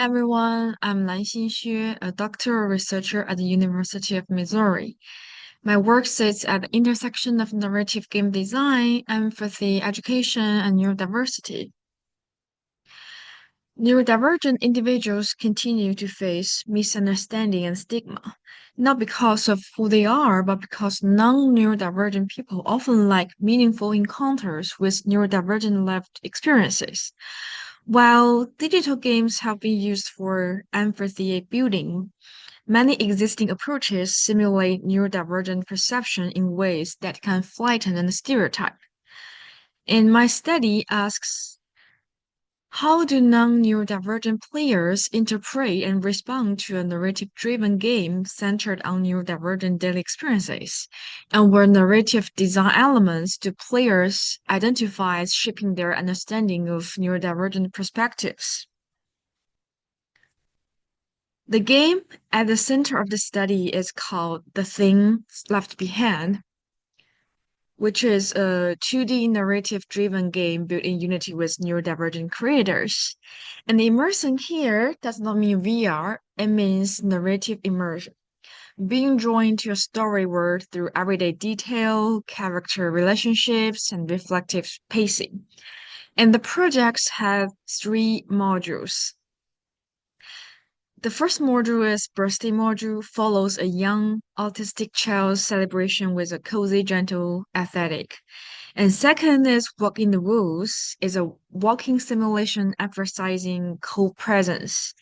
everyone. I'm Lan Xinxue, a doctoral researcher at the University of Missouri. My work sits at the intersection of narrative game design, empathy, education, and neurodiversity. Neurodivergent individuals continue to face misunderstanding and stigma, not because of who they are, but because non-neurodivergent people often lack meaningful encounters with neurodivergent lived experiences. While digital games have been used for empathy building, many existing approaches simulate neurodivergent perception in ways that can flatten and stereotype. And my study asks, how do non-neurodivergent players interpret and respond to a narrative-driven game centered on neurodivergent daily experiences? And what narrative design elements do players identify as shaping their understanding of neurodivergent perspectives? The game at the center of the study is called The Thing Left Behind, which is a 2D narrative-driven game built in Unity with neurodivergent creators. And immersion here does not mean VR, it means narrative immersion, being drawn to a story world through everyday detail, character relationships, and reflective pacing. And the projects have three modules. The first module is birthday module, follows a young autistic child's celebration with a cozy, gentle aesthetic. And second is Walk in the Woods, is a walking simulation emphasizing co-presence.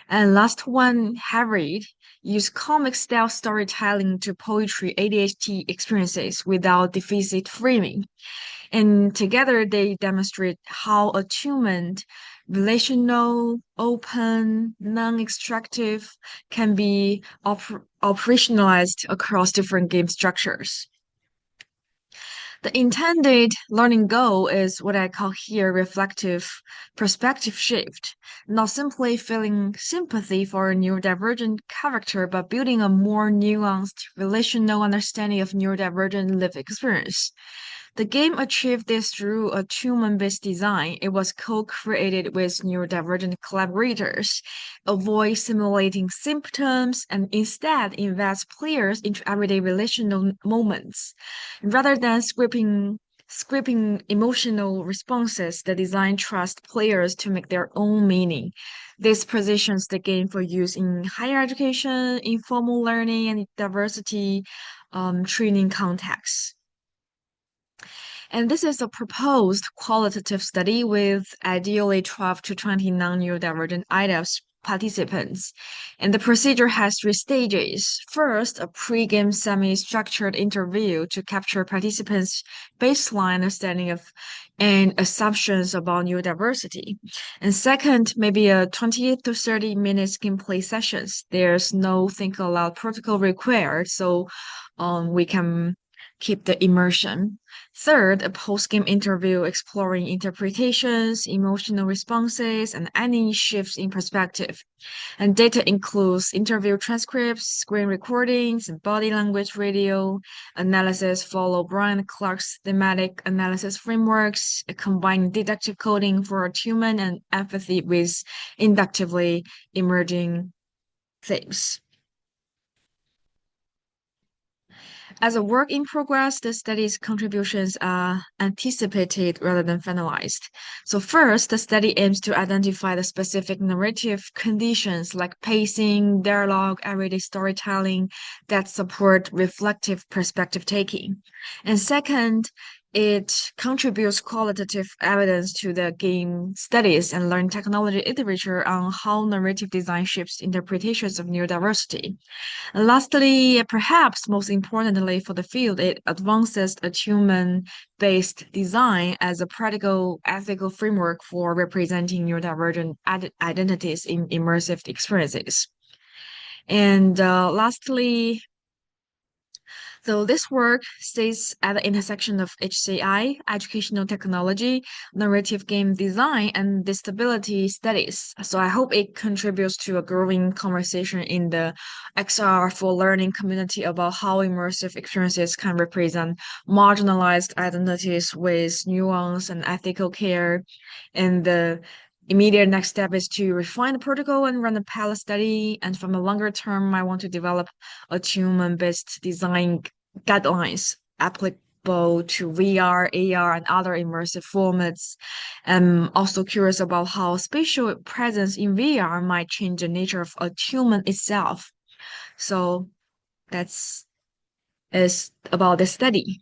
And last one, Harried, use comic-style storytelling to poetry ADHD experiences without deficit framing. And together they demonstrate how attunement, relational, open, non-extractive, can be operationalized across different game structures. The intended learning goal is what I call here reflective perspective shift, not simply feeling sympathy for a neurodivergent character, but building a more nuanced relational understanding of neurodivergent lived experience. The game achieved this through a two-man-based design. It was co-created with neurodivergent collaborators, avoid simulating symptoms, and instead invest players into everyday relational moments. Rather than scripting emotional responses, the design trusts players to make their own meaning. This positions the game for use in higher education, informal learning, and diversity training contexts. And this is a proposed qualitative study with ideally 12 to 20 non-neurodivergent IDEFs participants. And the procedure has three stages. First, a pre-game semi-structured interview to capture participants' baseline understanding of and assumptions about neurodiversity. And second, maybe a 20 to 30 minutes gameplay sessions. There's no think aloud protocol required, so we can keep the immersion. Third, a post-game interview exploring interpretations, emotional responses, and any shifts in perspective. And data includes interview transcripts, screen recordings, and body language radio analysis follow Brian Clark's thematic analysis frameworks, combining deductive coding for attunement and empathy with inductively emerging themes. As a work in progress, the study's contributions are anticipated rather than finalized. So first, the study aims to identify the specific narrative conditions like pacing, dialogue, everyday storytelling that support reflective perspective taking. And second, it contributes qualitative evidence to the game studies and learn technology literature on how narrative design shapes interpretations of neurodiversity. And lastly, perhaps most importantly for the field, it advances attunement-based design as a practical ethical framework for representing neurodivergent identities in immersive experiences. And lastly, so this work stays at the intersection of HCI, educational technology, narrative game design, and disability studies. So I hope it contributes to a growing conversation in the XR for learning community about how immersive experiences can represent marginalized identities with nuance and ethical care, and the immediate next step is to refine the protocol and run a pilot study. And from a longer term, I want to develop attunement-based design guidelines applicable to VR, AR, and other immersive formats. I'm also curious about how spatial presence in VR might change the nature of attunement itself. So that's is about the study.